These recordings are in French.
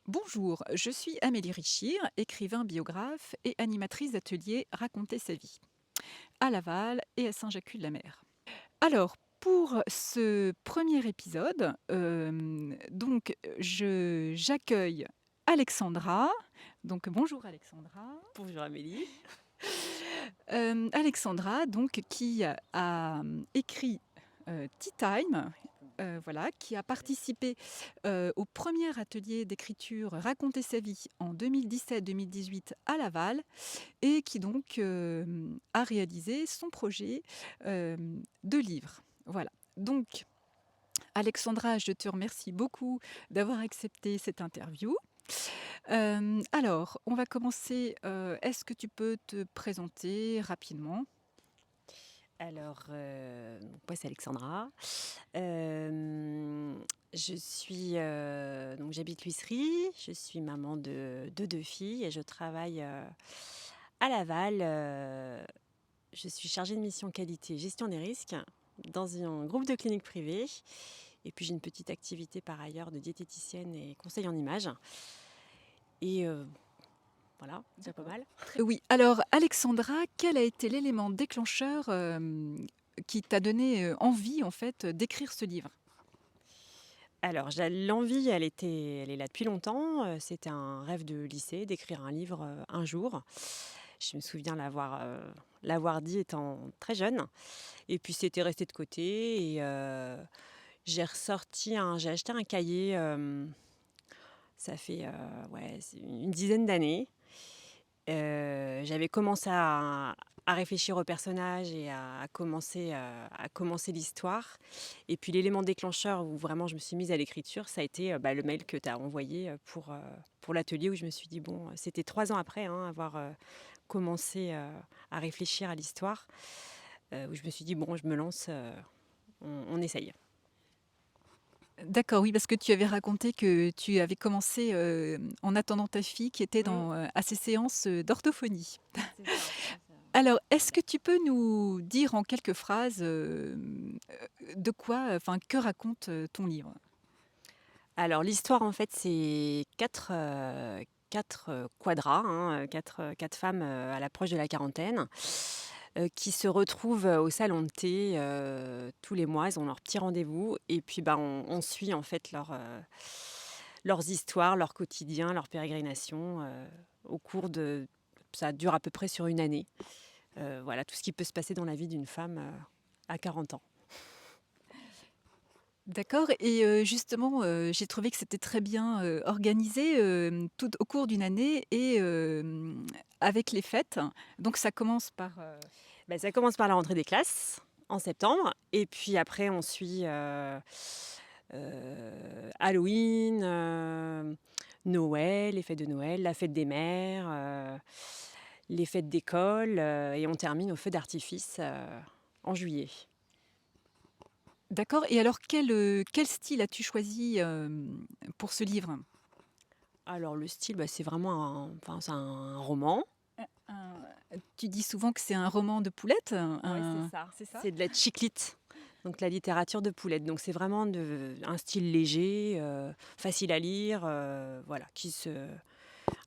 Bonjour, je suis Amélie Richir, écrivain biographe et animatrice d'ateliers Raconter sa vie, à Laval et à Saint-Jacques-de-la-Mer. Alors, pour ce premier épisode, j'accueille Alexandra. Donc, bonjour Alexandra. Bonjour Amélie. Alexandra, donc, qui a écrit Tea Time, voilà, qui a participé au premier atelier d'écriture Raconter sa vie en 2017-2018 à Laval et qui donc a réalisé son projet euh, de livre. Voilà. Donc, Alexandra, je te remercie beaucoup d'avoir accepté cette interview. Alors, on va commencer. Est-ce que tu peux te présenter rapidement? Moi c'est Alexandra. Euh, j'habite l'Huisserie, je suis maman de deux filles et je travaille à Laval. Je suis chargée de mission qualité et gestion des risques dans un groupe de cliniques privées. Et puis j'ai une petite activité par ailleurs de diététicienne et conseil en images. Et voilà, c'est pas D'accord. mal. Oui, alors Alexandra, quel a été l'élément déclencheur qui t'a donné envie en fait d'écrire ce livre? Alors, l'envie, elle est là depuis longtemps. C'était un rêve de lycée d'écrire un livre un jour. Je me souviens l'avoir dit étant très jeune. Et puis, c'était resté de côté. Et j'ai acheté un cahier. Ça fait c'est une dizaine d'années. J'avais commencé à réfléchir au personnage et à commencer l'histoire. Et puis l'élément déclencheur où vraiment je me suis mise à l'écriture, ça a été le mail que tu as envoyé pour l'atelier où je me suis dit, bon, c'était 3 ans après avoir commencé à réfléchir à l'histoire, où je me suis dit, bon, je me lance, on essaye. D'accord, oui, parce que tu avais raconté que tu avais commencé en attendant ta fille qui était Mm, à ses séances d'orthophonie. c'est ça, c'est ça. Alors, est-ce que tu peux nous dire en quelques phrases de quoi, enfin, que raconte ton livre? Alors l'histoire en fait c'est quatre quadras, hein, quatre femmes à l'approche de la quarantaine qui se retrouvent au salon de thé tous les mois. Elles ont leur petit rendez-vous et puis on suit en fait leurs histoires, leur quotidien, leur pérégrination au cours de... Ça dure à peu près sur une année. Voilà tout ce qui peut se passer dans la vie d'une femme à 40 ans. D'accord, et justement, j'ai trouvé que c'était très bien organisé tout au cours d'une année et avec les fêtes. Donc, ça commence par. Ça commence par la rentrée des classes en septembre et puis après on suit Halloween, Noël, les fêtes de Noël, la fête des mères, les fêtes d'école et on termine au feu d'artifice en juillet. D'accord, et alors quel style as-tu choisi pour ce livre? Alors le style, c'est vraiment c'est un roman. Un Tu dis souvent que c'est un roman de Poulette, Ouais, c'est ça. c'est ça? C'est de la chiclite, donc la littérature de Poulette. Donc c'est vraiment un style léger, facile à lire, voilà,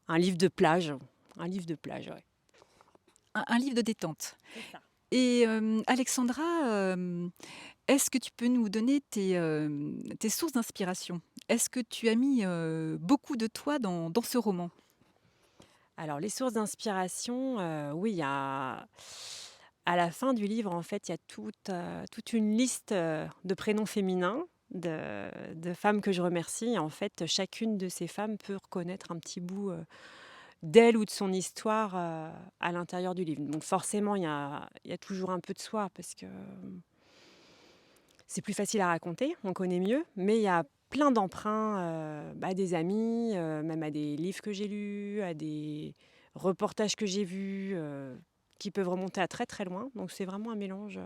un livre de plage, ouais. Un livre de détente. C'est ça. Et Alexandra, est-ce que tu peux nous donner tes sources d'inspiration? Est-ce que tu as mis beaucoup de toi dans ce roman? Alors les sources d'inspiration, oui, il y a à la fin du livre, en fait, il y a toute une liste, de prénoms féminins de femmes que je remercie et en fait, chacune de ces femmes peut reconnaître un petit bout, d'elle ou de son histoire, à l'intérieur du livre. Donc forcément, il y a toujours un peu de soi parce que, c'est plus facile à raconter, on connaît mieux, mais il y a plein d'emprunts, à des amis, même à des livres que j'ai lus, à des reportages que j'ai vus, qui peuvent remonter à très, très loin. Donc c'est vraiment un mélange,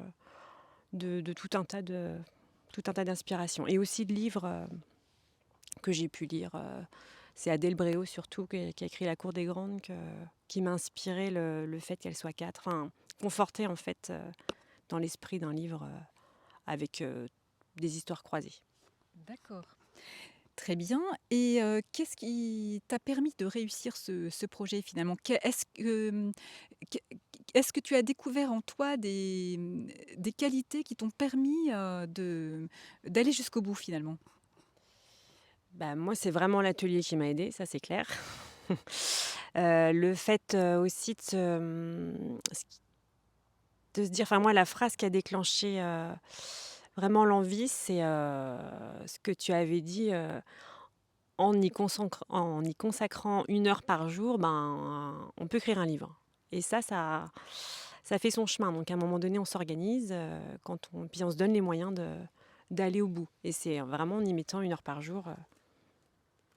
de tout un tas d'inspirations et aussi de livres, que j'ai pu lire, c'est Adèle Bréau surtout qui a écrit La Cour des grandes qui m'a inspiré le fait qu'elle soit 4, enfin conforté en fait, dans l'esprit d'un livre, avec, des histoires croisées. D'accord. Très bien et qu'est-ce qui t'a permis de réussir ce projet finalement? Qu est-ce que tu as découvert en toi des qualités qui t'ont permis, d'aller jusqu'au bout finalement? Bah, moi, c'est vraiment l'atelier qui m'a aidée, ça c'est clair. Le fait, aussi de se dire, enfin moi la phrase qui a déclenché, vraiment l'envie, c'est, ce que tu avais dit, en y consacrant 1 heure par jour, ben, on peut écrire un livre. Et ça fait son chemin. Donc à un moment donné, on s'organise, puis on se donne les moyens d'aller au bout. Et c'est vraiment en y mettant 1 heure par jour,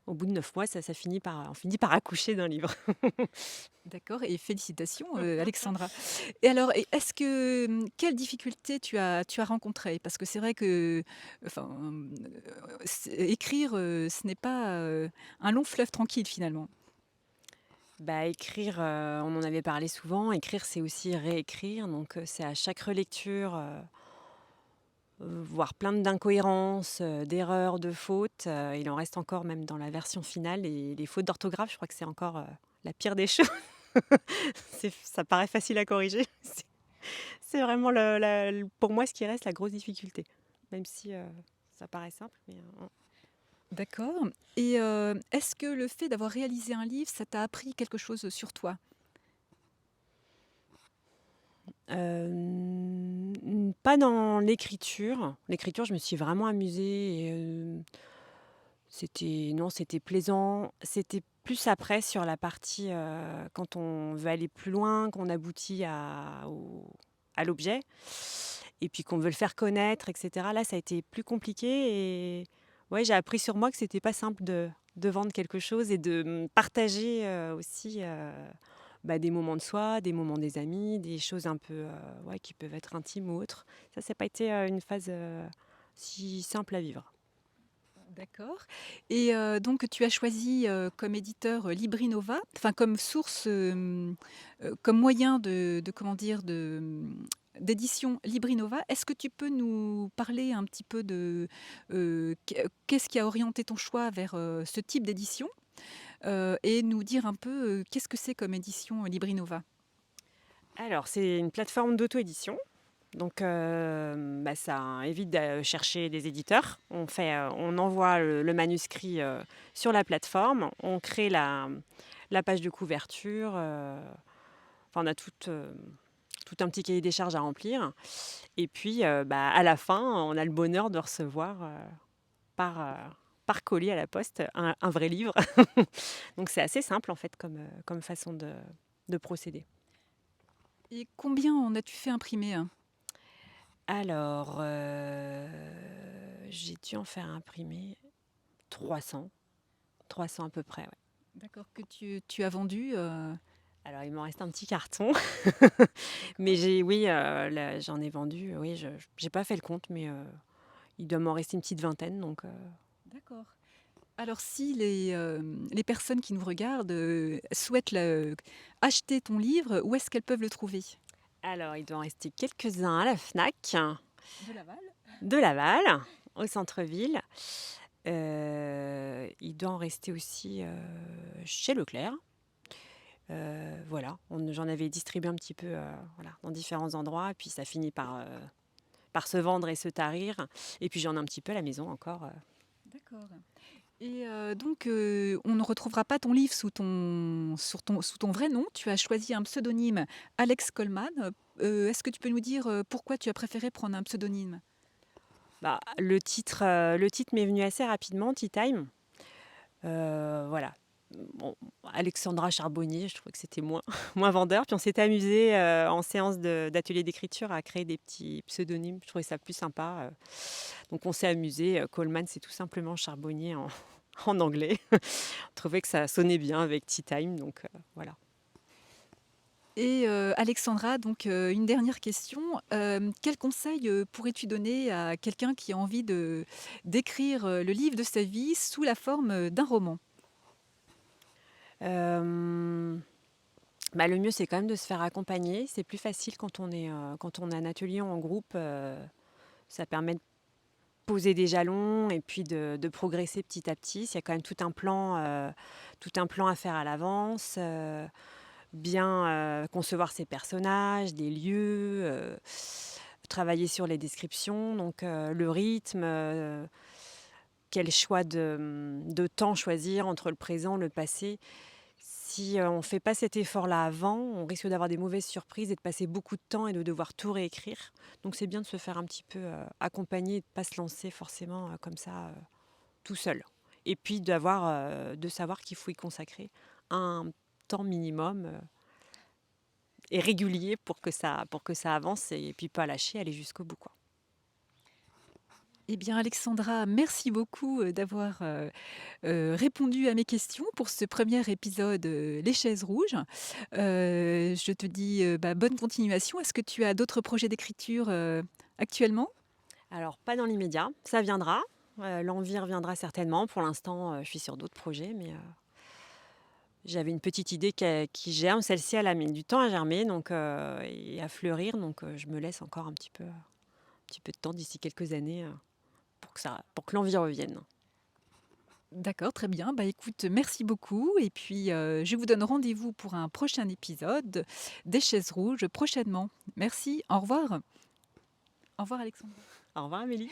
au bout de 9 mois, on finit par accoucher d'un livre. D'accord et félicitations, Alexandra. Et alors quelles difficultés tu as rencontrées? Parce que c'est vrai que, enfin, écrire, ce n'est pas, un long fleuve tranquille finalement. Bah, écrire, on en avait parlé souvent. Écrire, c'est aussi réécrire. Donc, c'est à chaque relecture, voir plein d'incohérences, d'erreurs, de fautes. Il en reste encore même dans la version finale et les fautes d'orthographe, je crois que c'est encore, la pire des choses. Ça paraît facile à corriger. C'est vraiment pour moi, ce qui reste la grosse difficulté. Même si, ça paraît simple, mais, D'accord et est-ce que le fait d'avoir réalisé un livre, ça t'a appris quelque chose sur toi? Pas dans l'écriture. L'écriture, je me suis vraiment amusée et c'était plaisant. C'était plus après sur la partie, quand on veut aller plus loin, qu'on aboutit à l'objet et puis qu'on veut le faire connaître et cetera. Là, ça a été plus compliqué et ouais, j'ai appris sur moi que c'était pas simple de vendre quelque chose et de, partager, aussi, bah, des moments de soi, des moments des amis, des choses un peu, ouais, qui peuvent être intimes ou autres. Ça n'a pas été, une phase, si simple à vivre. D'accord et donc tu as choisi, comme éditeur, Librinova, enfin comme source, comme moyen de comment dire? D'édition Librinova. Est-ce que tu peux nous parler un petit peu qu'est-ce qui a orienté ton choix vers, ce type d'édition? Et nous dire un peu, qu'est-ce que c'est comme édition, Librinova? Alors, c'est une plateforme d'auto-édition. Donc, bah, ça évite de chercher des éditeurs. On envoie le manuscrit, sur la plateforme. On crée la page de couverture. Enfin, on a tout un petit cahier des charges à remplir. Et puis, bah, à la fin, on a le bonheur de recevoir, par, par colis à la poste, un vrai livre. Donc, c'est assez simple, en fait, comme façon de procéder. Et combien en as-tu fait imprimer, hein? Alors, j'ai dû en faire imprimer 300, 300 à peu près, ouais. D'accord, que tu as vendu, Alors il m'en reste un petit carton, mais d'accord, oui, là, j'en ai vendu, oui, je j'ai pas fait le compte, mais il doit m'en rester une petite vingtaine, donc d'accord. Alors si les personnes qui nous regardent, souhaitent acheter ton livre, où est-ce qu'elles peuvent le trouver? alors il doit en rester quelques-uns à la Fnac De Laval? de Laval, au centre-ville. Il doit en rester aussi, chez Leclerc. Voilà, j'en avais distribué un petit peu, voilà, dans différents endroits et puis ça finit par se vendre et se tarir et puis j'en ai un petit peu à la maison encore. D'accord et donc on ne retrouvera pas ton livre sous ton vrai nom. Tu as choisi un pseudonyme, Alex Coleman. Est-ce que tu peux nous dire, pourquoi tu as préféré prendre un pseudonyme? Bah, le titre m'est venu assez rapidement, Tea Time. Voilà. Bon, Alexandra Charbonnier, je trouvais que c'était moins moins vendeur. Puis on s'était amusé en séance d'atelier d'écriture à créer des petits pseudonymes. Je trouvais ça plus sympa, donc on s'est amusé. Coleman, c'est tout simplement Charbonnier en en anglais. On trouvait que ça sonnait bien avec Tea Time, donc voilà. Et Alexandra, donc une dernière question. Quel conseil, pourrais-tu donner à quelqu'un qui a envie d'écrire, le livre de sa vie sous la forme, d'un roman? Hem, Bah, le mieux, c'est quand même de se faire accompagner. C'est plus facile quand on est un atelier en groupe, ça permet poser des jalons et puis de progresser petit à petit. Il y a quand même tout un plan à faire à l'avance, bien concevoir ses personnages, des lieux, travailler sur les descriptions, donc le rythme, quel choix de temps choisir entre le présent, le passé. Si on ne fait pas cet effort-là avant, on risque d'avoir des mauvaises surprises et de passer beaucoup de temps et de devoir tout réécrire. Donc c'est bien de se faire un petit peu accompagner et de ne pas se lancer forcément comme ça tout seul. Et puis de savoir qu'il faut y consacrer un temps minimum et régulier pour que ça avance et puis pas lâcher, aller jusqu'au bout, quoi. Eh bien, Alexandra, merci beaucoup d'avoir répondu à mes questions pour ce premier épisode Les chaises rouges. Je te dis bonne continuation. Est-ce que tu as d'autres projets d'écriture actuellement? Alors pas dans l'immédiat, ça viendra. L'envie reviendra certainement. Pour l'instant, je suis sur d'autres projets, mais j'avais une petite idée qui germe. Celle-ci, elle a mis du temps à germer donc, et à fleurir, donc je me laisse encore un petit peu de temps d'ici quelques années pour que l'envie revienne. D'accord, très bien. Bah écoute, merci beaucoup. Et puis, je vous donne rendez-vous pour un prochain épisode des chaises rouges prochainement. Merci. Au revoir. Au revoir, Alexandra. Au revoir Amélie.